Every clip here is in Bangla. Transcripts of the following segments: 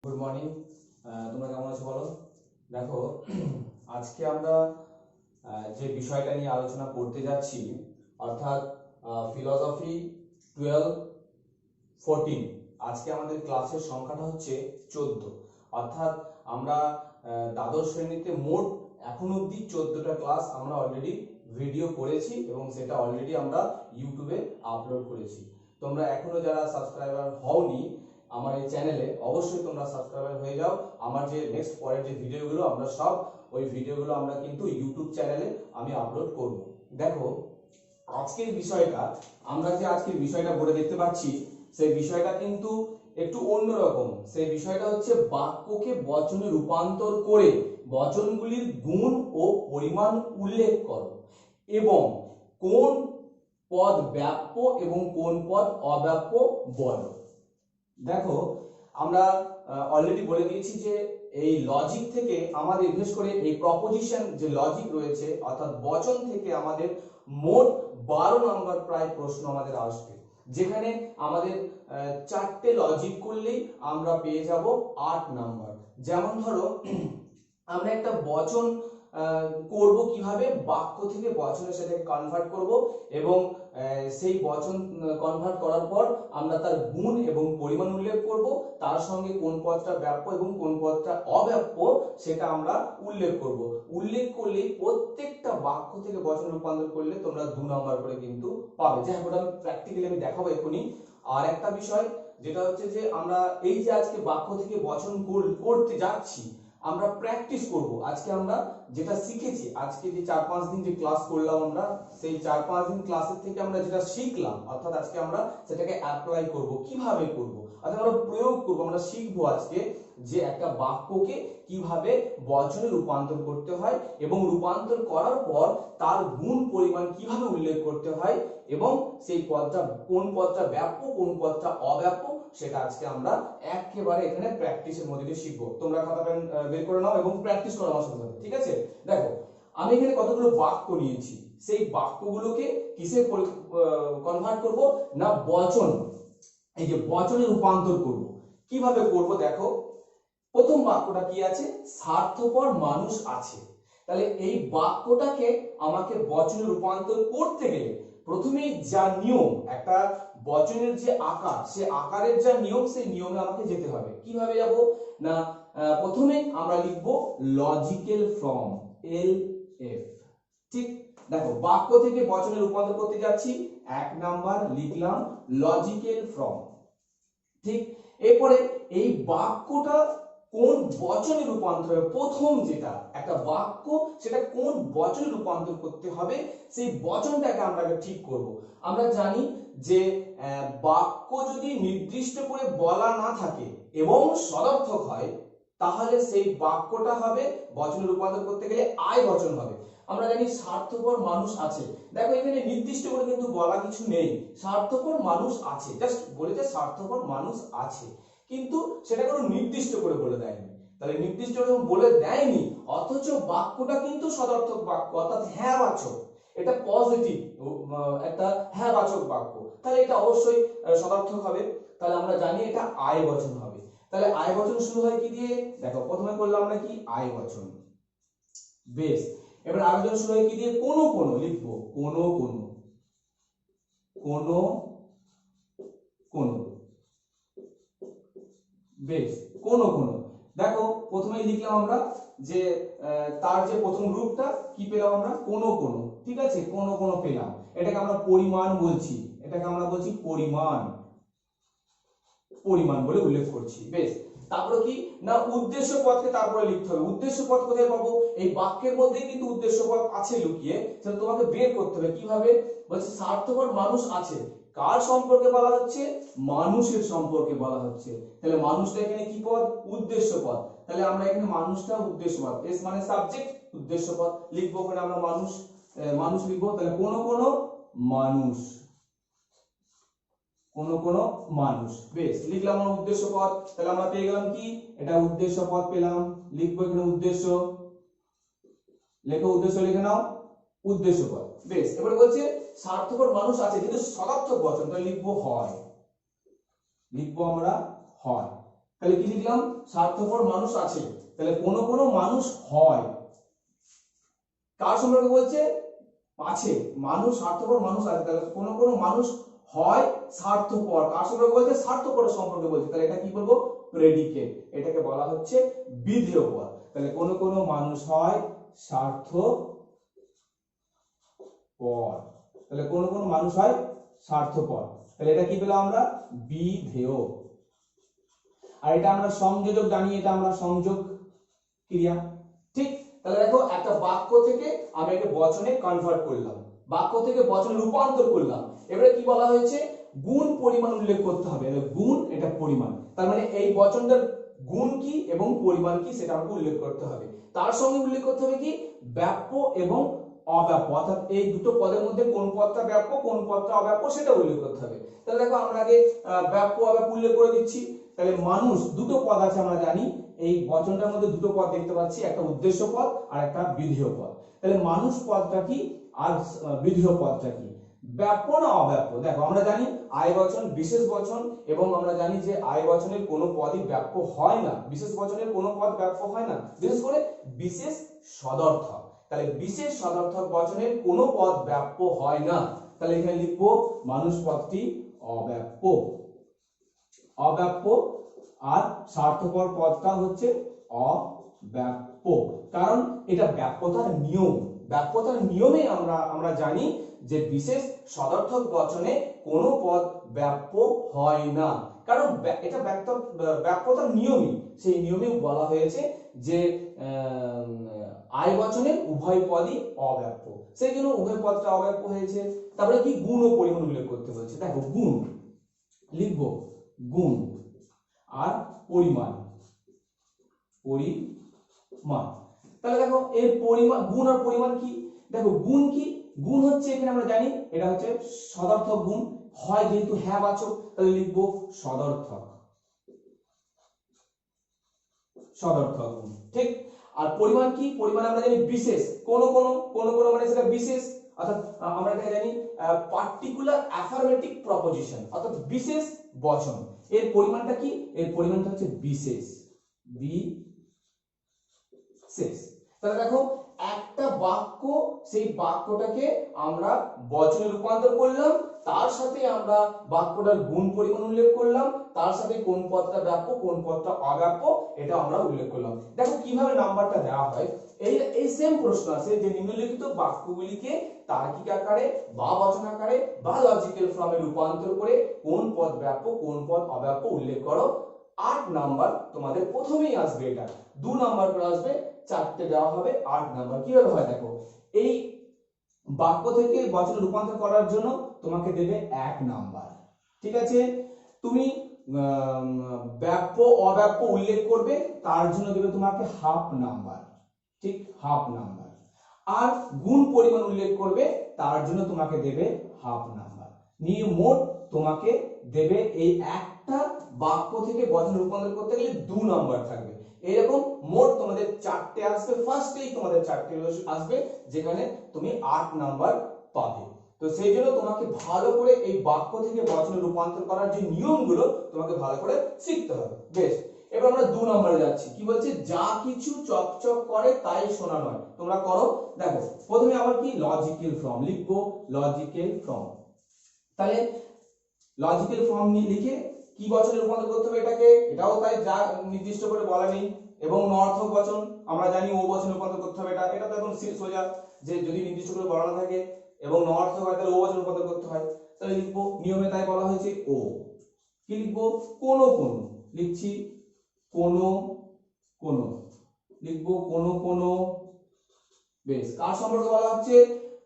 Good morning. তোমরা কেমন আছো বলো। দেখো, আজকে আমরা যে বিষয়টা নিয়ে আলোচনা করতে যাচ্ছি, অর্থাৎ ফিলসফি 12-14। আজকে আমাদের ক্লাসের সংখ্যাটা হচ্ছে 14। অর্থাৎ আমরা দ্বাদশ শ্রেণীতে মোট এখন অবধি 14টা ক্লাস আমরা অলরেডি ভিডিও করেছি এবং সেটা অলরেডি আমরা ইউটিউবে আপলোড করেছি। তোমরা এখনো যারা সাবস্ক্রাইবার হওনি আমার এই চ্যানেলে, অবশ্যই তোমরা সাবস্ক্রাইবার হয়ে যাও। আমার যে নেক্সট পরের যে ভিডিওগুলো আমরা সব ওই ভিডিওগুলো আমরা কিন্তু ইউটিউব চ্যানেলে আমি আপলোড করব। দেখো, আজকের বিষয়টা আমরা যে আজকের বিষয়টা বলে দেখতে পাচ্ছি, সেই বিষয়টা কিন্তু একটু অন্যরকম। সেই বিষয়টা হচ্ছে বাক্যকে বচনে রূপান্তর করে বচনগুলির গুণ ও পরিমাণ উল্লেখ করো এবং কোন পদ ব্যাপ্য এবং কোন পদ অব্যাপ্য বলো। দেখো, আমরা অলরেডি বলে দিয়েছি যে এই লজিক থেকে আমাদের বিশেষ করে এই প্রপোজিশন যে লজিক রয়েছে অর্থাৎ বচন থেকে আমাদের মোট 12 নম্বর প্রায় প্রশ্ন আমাদের আসবে, যেখানে আমাদের 4টে লজিক করলেই আমরা পেয়ে যাব 8 নাম্বার। যেমন ধরো, আমরা একটা বচন করব কিভাবে, বাক্য থেকে বচনে সেটাকে কনভার্ট করব এবং সেই বচন কনভার্ট করার পর আমরা তার গুণ এবং পরিমাণ উল্লেখ করব, তার সঙ্গে কোন পদটা ব্যাপ্য এবং কোন পদটা অব্যাপ্য সেটা আমরা উল্লেখ করব। উল্লেখ করলে প্রত্যেকটা বাক্য থেকে বচন রূপান্তর করলে তোমরা 2 নাম্বার করে কিন্তু পাবে। যাই হোক, ওটা আমি প্র্যাকটিক্যালি আমি দেখাবো এখনই। আর একটা বিষয় যেটা হচ্ছে যে আমরা এই যে আজকে বাক্য থেকে বচন করতে যাচ্ছি, আমরা প্র্যাকটিস করব। আজকে আমরা যেটা শিখেছি, আজকে যে 4-5 দিন যে ক্লাস করলাম আমরা, সেই 4-5 দিন ক্লাসের থেকে আমরা যেটা শিখলাম, অর্থাৎ আজকে আমরা সেটাকে অ্যাপ্লাই করব। কিভাবে করব, অর্থাৎ আমরা প্রয়োগ করব, আমরা শিখবো আজকে যে একটা বাক্যকে কিভাবে বচনে রূপান্তর করতে হয় এবং রূপান্তর করার পর তার গুণ পরিমাণ কিভাবে উল্লেখ করতে হয় এবং সেই পদটা কোন পদটা ব্যাপ্য কোন পদটা অব্যাপ্য সেটা আজকে আমরা একেবারে এখানে প্র্যাকটিসের মধ্যে দিয়ে শিখবো। তোমরা খাতা পেন বের করে নাও এবং প্র্যাকটিস করো আমার সাথে, ঠিক আছে? দেখো, আমি এখানে কতগুলো বাক্য নিয়েছি, সেই বাক্যগুলোকে কিসে কনভার্ট করব না বচন, এই যে বচনে রূপান্তর করব। কিভাবে করব দেখো, প্রথম বাক্যটা কি আছে, স্বার্থপর মানুষ আছে। তাহলে এই বাক্যটাকে আমাকে বচনে রূপান্তর করতে গেলে প্রথমেই যা নিয়ম, একটা বচনের যে আকার, সে আকারের যা নিয়ম, সেই নিয়মে আমাকে যেতে হবে। কিভাবে যাব না, প্রথমে আমরা লিখব লজিক্যাল ফর্ম, LF। ঠিক, দেখো বাক্য থেকে বচনে রূপান্তর করতে যাচ্ছি, 1 নাম্বার লিখলাম লজিক্যাল ফর্ম। ঠিক, এরপরে এই বাক্যটা কোন বচনে রূপান্তর হবে, প্রথম যেটা একটা বাক্য সেটা কোন বচনে রূপান্তর করতে হবে সেই বচনটাকে আমরা ঠিক করব। আমরা জানি যে বাক্য যদি নির্দিষ্ট করে বলা না থাকে এবং সদর্থক হয়, তাহলে সেই বাক্যটা হবে বচনে রূপান্তর করতে গেলে আয় বচন হবে। আমরা জানি স্বার্থপর মানুষ আছে, দেখো এখানে নির্দিষ্ট করে কিন্তু বলা কিছু নেই, স্বার্থপর মানুষ আছে, জাস্ট বলেছে স্বার্থপর মানুষ আছে, কিন্তু সেটা কোনো নির্দিষ্ট করে বলে দেয়নি। তাহলে নির্দিষ্ট করে বলে দেয়নি অথচ বাক্যটা কিন্তু সদর্থক বাক্য, অর্থাৎ হ্যাঁ বাচক, এটা পজিটিভ একটা হ্যাঁ বাচক বাক্য, তাহলে এটা অবশ্যই সদর্থক হবে। তাহলে আমরা জানি এটা আয় বচন হবে। তাহলে আয় বচন শুরু হয় কি দিয়ে, দেখো প্রথমে করলাম আমরা কি আয় বচন, বেশ। এবার আবেদন শুরু হয় কি দিয়ে, কোনো কোনো লিখবো, কোনো কোনো, কোনো কোনো, বেশ, কোনো কোনো। দেখো প্রথমেই লিখলাম আমরা যে তার যে প্রথম রূপটা কি পেলাম আমরা, কোনো কোনো, ঠিক আছে, কোনো কোনো পেলাম। এটাকে আমরা পরিমাণ বলছি, এটাকে আমরা বলছি পরিমাণ, পরিমাণ বলে উল্লেখ করছি, বেশ। তারপরে কি না, উদ্দেশ্য পদকে তারপরে লিখতে হবে। উদ্দেশ্য পদ কোথায় পাবো, এই বাক্যের মধ্যে কিন্তু উদ্দেশ্য পদ আছে লুকিয়ে, সেটা তোমাকে বের করতে হবে। কিভাবে বলছে, স্বার্থপর মানুষ আছে, কার সম্পর্কে বলা হচ্ছে, মানুষের সম্পর্কে বলা হচ্ছে। তাহলে মানুষটা এখানে কি পদ, উদ্দেশ্য পদ। তাহলে আমরা এখানে মানুষটা উদ্দেশ্য পদ, এস মানে সাবজেক্ট, উদ্দেশ্য পদ লিখবো, ওখানে আমরা মানুষ মানুষ লিখবো। তাহলে কোনো কোনো মানুষ, কোনো কোনো মানুষ, বেশ, লিখলাম আমরা উদ্দেশ্য পদ। তাহলে আমরা পেয়ে গেলাম কি, এটা উদ্দেশ্য পদ পেলাম, লিখবো এখানে উদ্দেশ্য, লেখো উদ্দেশ্য লিখে নাও, উদ্দেশ্য পদ, বেশ। এবারে বলছে স্বার্থপর মানুষ আছে কিন্তু সদর্থক বচন, তাহলে লিখবো হয়, লিখবো আমরা হয়। তাহলে কি লিখলাম, স্বার্থপর মানুষ আছে, তাহলে কোনো কোনো মানুষ হয়, কার সম্পর্কে বলছে, আছে, মানুষ স্বার্থপর মানুষ আছে, তাহলে কোনো কোনো মানুষ হয় স্বার্থপর, কার সম্পর্কে বলছে, স্বার্থপর সম্পর্কে বলছে, তাহলে এটা কি বলবো, প্রেডিকেট, এটাকে বলা হচ্ছে বিধেয় পদ। তাহলে কোনো কোনো মানুষ হয় স্বার্থপর, তাহলে কোনো কোনো মানুষ হয় স্বার্থপর, তাহলে এটা কি পেলাম আমরা, বিধেয়। আর এটা আমরা সংযোজক জানি, এটা আমরা সংযোগ ক্রিয়া, ঠিক। তাহলে দেখো একটা বাক্য থেকে আমি একটা বচনে কনভার্ট করলাম, বাক্য থেকে বচনে রূপান্তর করলাম, এবারে কি বলা হয়েছে, গুণ পরিমাণ উল্লেখ করতে হবে, গুণ এটা পরিমাণ, তার মানে এই বচনটার গুণ কি এবং পরিমাণ কি সেটা আমাকে উল্লেখ করতে হবে, তার সঙ্গে উল্লেখ করতে হবে কি, ব্যাপ্য এবং অব্যাপ্য, অর্থাৎ এই দুটো পদের মধ্যে কোন পদটা ব্যাপ্য কোন পদটা অব্যাপ্য সেটা উল্লেখ করতে হবে। তাহলে দেখো আমরা আগে ব্যাপ্য অব্যাপ্য উল্লেখ করে দিচ্ছি। তাহলে মানুষ দুটো পদ আছে আমরা জানি, এই বচনটার মধ্যে দুটো পদ দেখতে পাচ্ছি, একটা উদ্দেশ্য পদ আর একটা বিধেয় পদ। তাহলে মানুষ পদটা কি আর বিধেয় পদটা কি, ব্যাপ্য না অব্যাপ্য? দেখো আমরা জানি আয় বচন বিশেষ বচন, এবং আমরা জানি যে আয় বচনের কোনো পদই ব্যাপ্য হয় না, বিশেষ বচনের কোনো পদ ব্যাপ্য হয় না, বিশেষ করে বিশেষ সদর্থক। তাহলে বিশেষ সদর্থক বচনের কোনো পদ ব্যাপ্য হয় না, তাহলে এখানে লিখবো মানুষ পদটি অব্যাপ্য, অব্যাপ্য, আর স্বার্থপর পদটা হচ্ছে অব্যাপ্য, কারণ এটা ব্যাপ্যতার নিয়ম, ব্যাপ্যতার নিয়মে আমরা জানি যে বিশেষ সদর্থক বচনে কোনো পদ ব্যাপ্য হয় না, কারণ এটা ব্যাপ্যতার নিয়মই, সেই নিয়মে বলা হয়েছে যে আয় বচনের উভয় পদই অব্যাপ্য, সেই জন্য উভয় পদটা অব্যাপ্য হয়েছে। তারপরে কি, গুণ ও পরিমাণ উল্লেখ করতে বলছে, দেখো গুণ লিখবো, গুণ আর পরিমাণ, পরিমাণ, তাহলে দেখো এর পরিমাণ, গুণ আর পরিমাণ কি, দেখো গুণ কি, গুণ হচ্ছে এখানে আমরা জানি এটা হচ্ছে সদর্থক গুণ, হয় যেহেতু হ্যাঁ বাচক, তাহলে লিখবো সদর্থক, সদর্থক গুণ, ঠিক। আর পরিমাণ কি, পরিমাণ আমরা জানি বিশেষ, কোন কোন মানে সেটা বিশেষ, অর্থাৎ আমরা এটা জানি পার্টিকুলার অ্যাফার্মেটিভ প্রপোজিশন, অর্থাৎ বিশেষ বচন, এর পরিমাণটা কি, এর পরিমাণটা হচ্ছে বিশেষ, বিশেষ। তাহলে দেখো একটা বাক্য, সেই বাক্যটাকে আমরা বচনে রূপান্তর করলাম, তার সাথে আমরা বাক্যটার গুণ পরিমাণ উল্লেখ করলাম, তার সাথে কোন পদটা ব্যাপ্য কোন পদটা অব্যাপ্য এটা আমরা উল্লেখ করলাম। দেখো কিভাবে নাম্বারটা দেওয়া হয়, এই সেম প্রশ্ন আছে যে নিম্নলিখিত বাক্যগুলিকে তার্কিক আকারে বা বচন আকারে বা লজিক্যাল ফর্মে রূপান্তর করে কোন পদ ব্যাপ্য কোন পদ অব্যাপ্য উল্লেখ করো। 8 নাম্বার তোমাদের প্রথমেই আসবে, এটা 2 নাম্বার করে আসবে, 4টে দেওয়া হবে, 8 নাম্বার। কিভাবে হয় দেখো, এই বাক্য থেকে বচনে রূপান্তর করার জন্য তোমাকে দেবে 1 নাম্বার, ঠিক আছে। তুমি ব্যাপ্য অব্যাপ্য উল্লেখ করবে, তার জন্য দেবে তোমাকে হাফ নাম্বার, ঠিক, হাফ নাম্বার। আর গুণ পরিমাণ উল্লেখ করবে, তার জন্য তোমাকে দেবে হাফ নাম্বার, নিয়ে মোট তোমাকে দেবে এই একটা বাক্য থেকে বচনে রূপান্তর করতে গেলে 2 নাম্বার থাকবে। এরকম মোট তোমাদের 4টে আসবে, ফার্স্টেই তোমাদের 4টে আসবে, যেখানে তুমি 8 নাম্বার পাবে। তো সেই জন্য তোমাকে ভালো করে এই বাক্য থেকে বচনে রূপান্তর করার যে নিয়মগুলো তোমাকে ভালো করে শিখতে হবে। বেশ, এবার আমরা 2 নম্বরে যাচ্ছি, কি বলছে, যা কিছু চকচক করে তাই সোনা নয়, তোমরা করো। দেখো প্রথমে আবার কি, লজিক্যাল ফর্ম লিখবো, লজিক্যাল ফর্ম। তাহলে লজিক্যাল ফর্ম নিয়ে লিখে কি বচনে রূপান্তর করতে হবে এটাকে, এটাও তাই যা নির্দিষ্ট করে বলা নেই, এবং নর্থক বচন আমরা জানি ও বচনে রূপান্তর করতে হবে, এটা তো একদম সোজা, যে যদি নির্দিষ্ট করে বলা না থাকে এবং নর্থক হয় তাহলে ও বচনে রূপান্তর করতে হয়, তাহলে লিখবো নিয়মে তাই বলা হয়েছে ও। কি লিখবো, কোন কোন লিখছি, কোন কোন লিখবো, কোন কোন। বেশ, কার সম্পর্কে বলা হচ্ছে,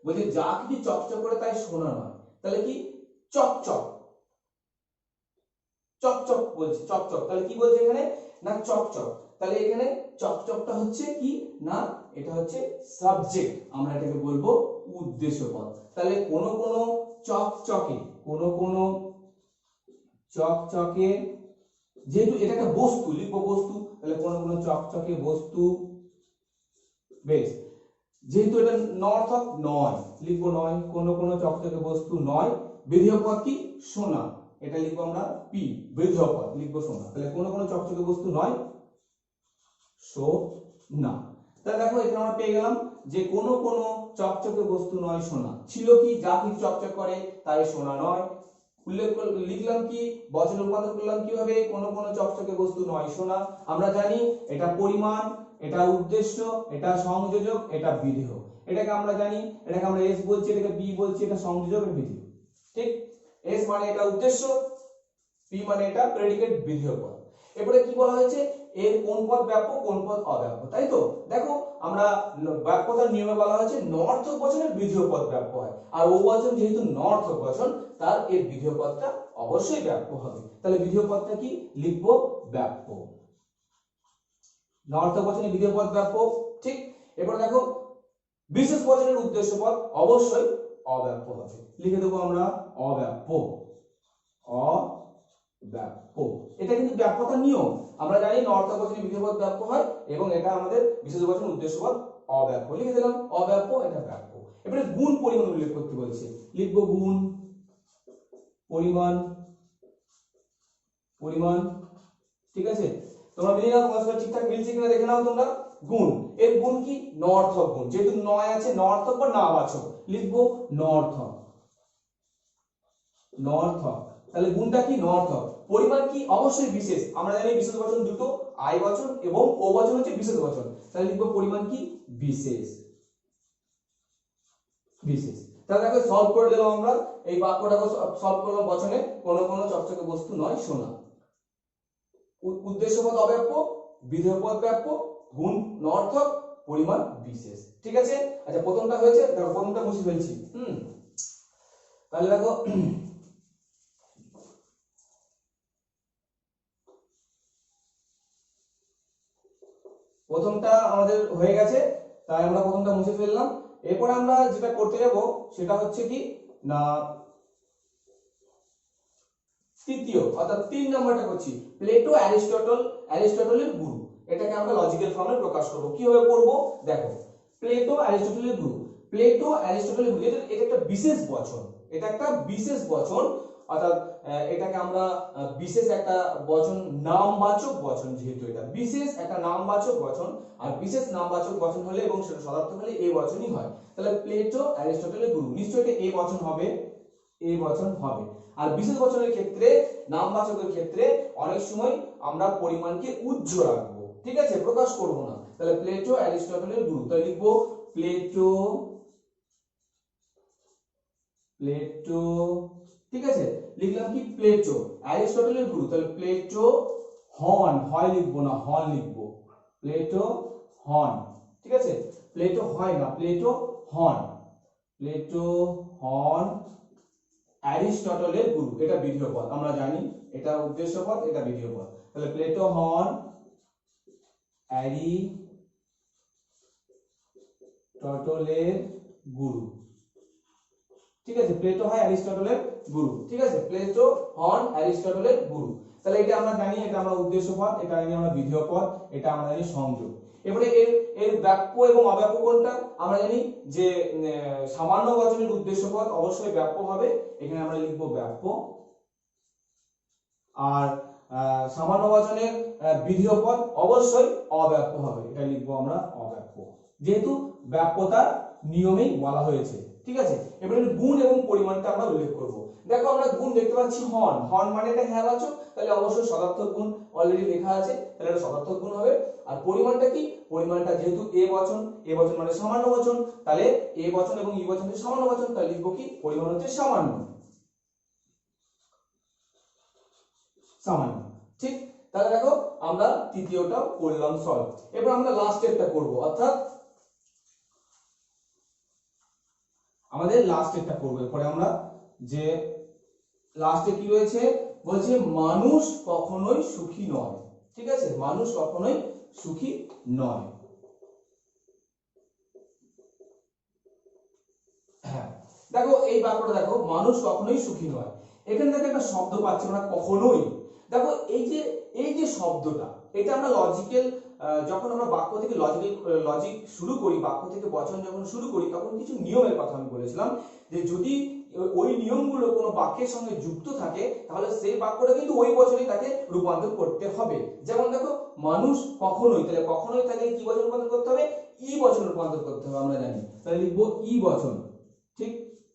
বলছে যা কিছু চকচক করে তাই সোনা নয়, তাহলে কি, চকচক, চকচক বলছে, চকচক, তাহলে কি বলছে এখানে না চকচক, তাহলে এখানে চকচকটা হচ্ছে কি না, এটা হচ্ছে সাবজেক্ট, আমরা এটাকে বলবো উদ্দেশ্য পদ। তাহলে কোন কোন চকচকে, কোন কোন চকচকে, যেহেতু এটা একটা বস্তু লিখবো বস্তু, তাহলে কোন কোন চকচকে বস্তু। বেশ, যেহেতু এটা নর্থক নয় লিখবো নয়, কোন কোন চকচকে বস্তু নয়, বিধেয় পদ কি সোনা, এটা লিখবো আমরা পি, বৃদ্ধ পদ লিখবো সোনা। তাহলে কোন কোন চকচকে বস্তু নয় সোনা। তাহলে দেখো এখানে আমরা পেয়ে গেলাম যে কোন কোন চকচকে বস্তু নয় সোনা। ছিল কি যা কিছু চকচক করে তাই সোনা নয়। উল্লেখ লিখলাম কি, বচনে রূপান্তর করলাম কিভাবে, কোন কোন চকচকে বস্তু নয় সোনা। আমরা জানি এটা পরিমাণ, এটা উদ্দেশ্য, এটা সংযোজক, এটা বিধেয়। এটাকে আমরা জানি, এটাকে আমরা এস বলছি, এটাকে বি বলছি, এটা সংযোজক, এটা বিধেয়। ঠিক, এস মানে এটা উদ্দেশ্য, পি মানে এটা প্রেডিকেট, বিধেয় পদ। এবারে কি বলা হয়েছে, এর কোন পদ ব্যাপ্য কোন পদ অব্যাপ্য, তাই তো। দেখো আমরা ব্যাপ্যতার নিয়মে বলা হয়েছে নর্থক বচনের বিধেয় পদ ব্যাপ্য হয়, আর ও বচন যেহেতু নর্থক বচন তার এর বিধেয় পদটা অবশ্যই ব্যাপ্য হবে। তাহলে বিধেয় পদটা কি লিখবো, ব্যাপ্য। নর্থক বচনে বিধেয় পদ ব্যাপ্য। ঠিক, এবার দেখো বিশেষ বচনের উদ্দেশ্য পদ অবশ্যই অব্যাপ্য হবে, লিখে দেবো আমরা অব্যাপ্য। অব্যাপ্য, এটা কিন্তু ব্যাপ্যতার নিয়ম। আমরা জানি নর্থক বচনে বিধেয় পদ ব্যাপ্য হয় এবং এটা আমাদের বিশেষ বচন উদ্দেশ্য পদ অব্যাপ্য, লিখে দিলাম অব্যাপ্য, এটা ব্যাপ্য। এবারে গুণ পরিমাণ উল্লেখ করতে বলছে, লিখবো গুণ পরিমাণ। পরিমাণ, ঠিক আছে। তোমরা মিলিয়ে নাও, তোমার সাথে ঠিকঠাক মিলছে কিনা দেখে নাও তোমরা। গুণ, এর গুণ কি নর্থক গুণ, যেহেতু নয় আছে নর্থক বা নাবাচক, লিখবো নর্থক। নর্থক, তাহলে গুণটা কি নর্থক। পরিমাণ কি অবশ্যই বিশেষ, আমরা জানি বিশেষ বচন দুটো, আই বচন এবং ও বচন হচ্ছে বিশেষ বচন, তাহলে লিখবো পরিমাণ কি বিশেষ। বিশেষ, তাহলে দেখো সলভ করে দিলাম আমরা এই বাক্যটাকে, সলভ করলাম বচনে কোন কোন চকচকে বস্তু নয় সোনা। উদ্দেশ্য পদ অব্যাপ্য, বিধেয় পদ ব্যাপ্য, গুণ নর্থক, পরিমাণ বিশেষ। ঠিক আছে, আচ্ছা প্রথমটা হয়েছে, দেখো প্রথমটা মুছে ফেলছি। তাহলে দেখো প্রথমটা আমাদের হয়ে গেছে, তাই আমরা প্রথমটা মুছে ফেললাম। এরপর আমরা যেটা করতে যাব সেটা হচ্ছে কি না তৃতীয় অর্থাৎ 3 নম্বরটা করছি, প্লেটো অ্যারিস্টটলের গুরু। এটাকে আমরা লজিক্যাল ফর্মে প্রকাশ করব। কিভাবে করব দেখো, প্লেটো অ্যারিস্টটলের গুরু। প্লেটো অ্যারিস্টটলের গুরু, এটা একটা বিশেষ বচন, এটা একটা বিশেষ বচন, অর্থাৎ এটাকে আমরা বিশেষ একটা বচন, নামবাচক বচন, যেহেতু এটা বিশেষ একটা নামবাচক বচন, আর বিশেষ নামবাচক বচন হলে এবং সেটা সদার্থক হলে এই বচনই হয়। তাহলে প্লেটো অ্যারিস্টটলের গুরু, নিশ্চয়ই এটা এই বচন হবে, এই বচন হবে। আর বিশেষ বচনের ক্ষেত্রে, নামবাচকের ক্ষেত্রে অনেক সময় আমরা পরিমাণকে উজ্জ রাখবো, ঠিক আছে, প্রকাশ করব না। তাহলে প্লেটো অ্যারিস্টটলের গুরু, তাহলে লিখবো প্লেটো, প্লেটো, ঠিক আছে, লিখলাম কি প্লেটো অ্যারিস্টটলের গুরু, তাহলে প্লেটো হন, হয় লিখবো না, হন লিখবো, প্লেটো হন, ঠিক আছে, প্লেটো হয় না, প্লেটো হন, প্লেটো হন অ্যারিস্টটলের গুরু। এটা বিধেয় পদ, আমরা জানি এটা উদ্দেশ্য পদ, এটা বিধেয় পদ। তাহলে প্লেটো হন অ্যারিস্টটলের গুরু, ঠিক আছে, প্লেটো হয় অ্যারিস্টটলের গুরু, ঠিক আছে, প্লেটো হন অ্যারিস্টটলের গুরু। তাহলে এটা আমরা জানি, এটা আমরা উদ্দেশ্য পদ, এটা জানি আমরা বিধেয় পদ, এটা আমরা জানি সংযোগ। এবারে এর ব্যাপ্য এবং অব্যাপ্য কোনটা, আমরা জানি যে সামান্য বচনের উদ্দেশ্য পদ অবশ্যই ব্যাপ্য হবে, এখানে আমরা লিখবো ব্যাপ্য। আর সামান্য বচনের বিধেয় পদ অবশ্যই অব্যাপ্য হবে, এটা লিখবো আমরা অব্যাপ্য, যেহেতু ব্যাপ্যতার নিয়মেই বলা হয়েছে। ঠিক আছে, এবারে গুণ এবং পরিমাণটা আমরা উল্লেখ করব। দেখো আমরা গুণ দেখতে পাচ্ছি হন, হন মানে এটা হ্যাঁ বাচক, তাহলে অবশ্যই সদার্থক গুণ অলরেডি লেখা আছে, তাহলে এটা সদার্থক গুণ হবে। আর পরিমাণটা কি, পরিমাণটা যেহেতু এ বচন, এ বচন মানে সামান্য বচন, তাহলে এ বচন এবং ই বচন হচ্ছে সামান্য বচন, তাহলে লিখবো কি পরিমাণ হচ্ছে সামান্য, সামান্য। ঠিক, তাহলে দেখো আমরা তৃতীয়টা করলাম সলভ। এবার আমরা লাস্ট স্টেপটা করব, অর্থাৎ আমাদের লাস্ট স্টেপটা করব। এরপরে আমরা যে লাস্টে কি রয়েছে বলছে, মানুষ কখনোই সুখী নয়। ঠিক আছে, মানুষ কখনোই সুখী নয়। হ্যাঁ, দেখো এই বাক্যটা দেখো, মানুষ কখনোই সুখী নয়। এখান থেকে একটা শব্দ পাচ্ছি আমরা, কখনোই। দেখো এই যে শব্দটা, এটা আমরা লজিক্যাল, যখন আমরা বাক্য থেকে লজিক শুরু করি, বাক্য থেকে বচন যখন শুরু করি, তখন কিছু নিয়মের কথা আমি বলেছিলাম যে যদি ওই নিয়মগুলো কোনো বাক্যের সঙ্গে যুক্ত থাকে তাহলে সেই বাক্যটা কিন্তু ওই বচনে তাকে রূপান্তর করতে হবে। যেমন দেখো মানুষ কখনোই, তাহলে কখনোই তাকে কি বচন রূপান্তর করতে হবে? ই বচন রূপান্তর করতে হবে, আমরা জানি। তাহলে লিখবো ই বচন, ঠিক,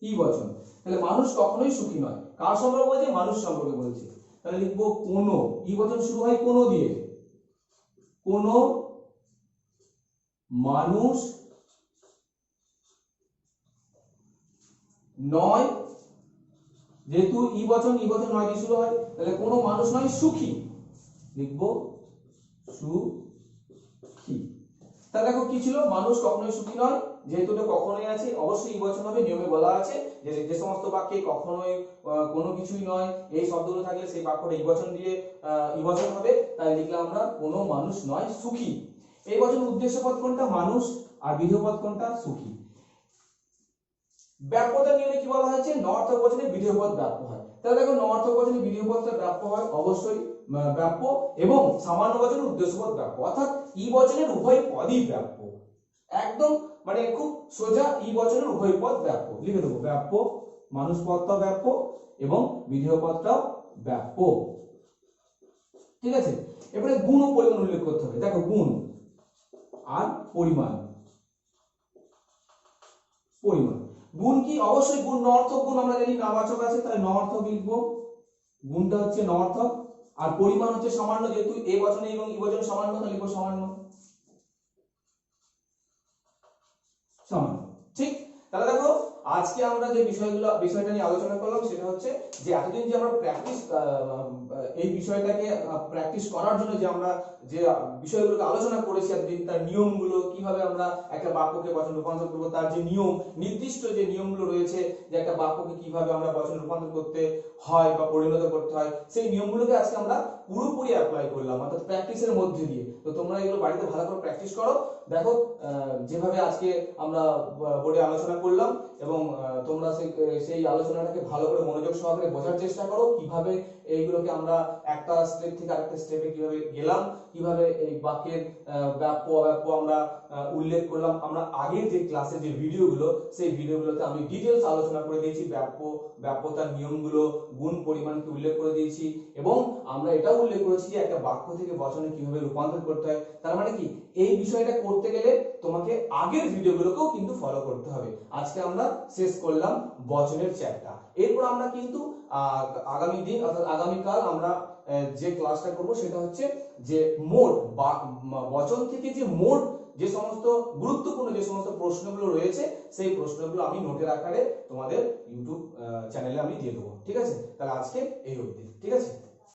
ই বচন। তাহলে মানুষ কখনোই সুখী নয়, কার সম্পর্কে বলছে? মানুষ সম্পর্কে বলছে। তাহলে লিখবো কোনো, ই বচন শুরু হয় কোনো দিয়ে, কোনো মানুষ নয়, যেহেতু ই বচন নয় দিয়ে শুরু হয়, তাহলে কোনো মানুষ নয় সুখী, লিখবো সুখী। তাহলে দেখো কি ছিল? মানুষ কখনোই সুখী নয়, যেহেতু এটা কখনোই আছে, অবশ্যই ই বচন হবে। নিয়মে বলা আছে যে যে সমস্ত বাক্যে কখনোই কোনো কিছুই নয় এই শব্দগুলো থাকলে সেই বাক্যটা ই বচন দিয়ে ই বচন হবে। তাই লিখলাম আমরা কোনো মানুষ নয় সুখী। এই বচন উদ্দেশ্যপদ কোনটা? মানুষ। আর বিধেয় পদ কোনটা? সুখী। ব্যাপ্যতার নিয়মে কি বলা হয়েছে? নঅর্থক বচনে বিধেয় পদ ব্যাপ্য হয়। তাহলে দেখো নঅর্থক বচনে বিধেয় পদটা ব্যাপ্য হয়, অবশ্যই ব্যাপ্য, এবং সামান্য বচনে উদ্দেশ্যপদ ব্যাপ্য, অর্থাৎ ই বচনের উভয় পদই ব্যাপ্য। একদম মানে খুব সোজা, ই বচনের উভয় পদ ব্যাপ্য। লিখে দেবো ব্যাপ্য, মানুষ পদটাও ব্যাপ্য এবং বিধেয় পদটাও ব্যাপ্য। ঠিক আছে, এবারে গুণ ও পরিমাণ উল্লেখ করতে হবে। দেখো গুণ আর পরিমাণ। গুণ কি? অবশ্যই গুণ নঅর্থক গুণ, আমরা জানি নাবাচক আছে, তাই নঅর্থক লিখবো। গুণটা হচ্ছে নঅর্থক। আর পরিমাণ হচ্ছে সামান্য, যেহেতু এ বচনে এবং ই বচনে সামান্য, তাহলে লিখবো সামান্য। ঠিক। তাহলে দেখো আজকে আমরা যে বিষয়টা নিয়ে আলোচনা করলাম সেটা হচ্ছে যে এতদিন যে আমরা এই বিষয়টাকে প্র্যাকটিস করার জন্য যে আমরা যে বিষয়গুলোকে আলোচনা করেছি এতদিন, তার নিয়মগুলো, কিভাবে আমরা একটা বাক্যকে বচন রূপান্তর করবো, তার যে নিয়ম, নির্দিষ্ট যে নিয়মগুলো রয়েছে, যে একটা বাক্যকে কিভাবে আমরা বচন রূপান্তর করতে হয় বা পরিণত করতে হয়, সেই নিয়মগুলোকে আজকে আমরা পুরোপুরি অ্যাপ্লাই করলাম, অর্থাৎ প্র্যাকটিসের মধ্যে দিয়ে। তো তোমরা এগুলো বাড়িতে ভালো করে প্র্যাকটিস করো। দেখো যেভাবে আজকে আমরা বোর্ডে আলোচনা করলাম, এবং তোমরা সেই আলোচনাটাকে ভালো করে মনোযোগ সহকারে বোঝার চেষ্টা করো, কিভাবে এইগুলোকে আমরা একটা স্টেপ থেকে আরেকটা স্টেপে কিভাবে গেলাম, কিভাবে এই বাক্যের ব্যাপ্য অব্যাপ্য আমরা উল্লেখ করলাম। আমরা আগের যে ক্লাসের যে ভিডিওগুলো, সেই ভিডিওগুলোতে আমি ডিটেইলস আলোচনা করে দিয়েছি, ব্যাপ্যতার নিয়মগুলো, গুণ পরিমাণকে উল্লেখ করে দিয়েছি, এবং আমরা এটাও উল্লেখ করেছি যে একটা বাক্য থেকে বচনে কিভাবে রূপান্তর করতে হয়। তার মানে কি, এই বিষয়টা করতে গেলে তোমাকে আগের ভিডিওগুলোকেও কিন্তু ফলো করতে হবে। আজকে আমরা শেষ করলাম বচনের চ্যাপ্টার। এরপর আমরা কিন্তু আগামী দিন অর্থাৎ আগামীকাল আমরা যে ক্লাসটা করব সেটা হচ্ছে যে মোট বচন থেকে যে মোট যে সমস্ত গুরুত্বপূর্ণ যে সমস্ত প্রশ্নগুলো রয়েছে, সেই প্রশ্নগুলো আমি নোটের আকারে তোমাদের ইউটিউব চ্যানেলে আমি দিয়ে দেবো। ঠিক আছে, তাহলে আজকে এই অবধি। ঠিক আছে।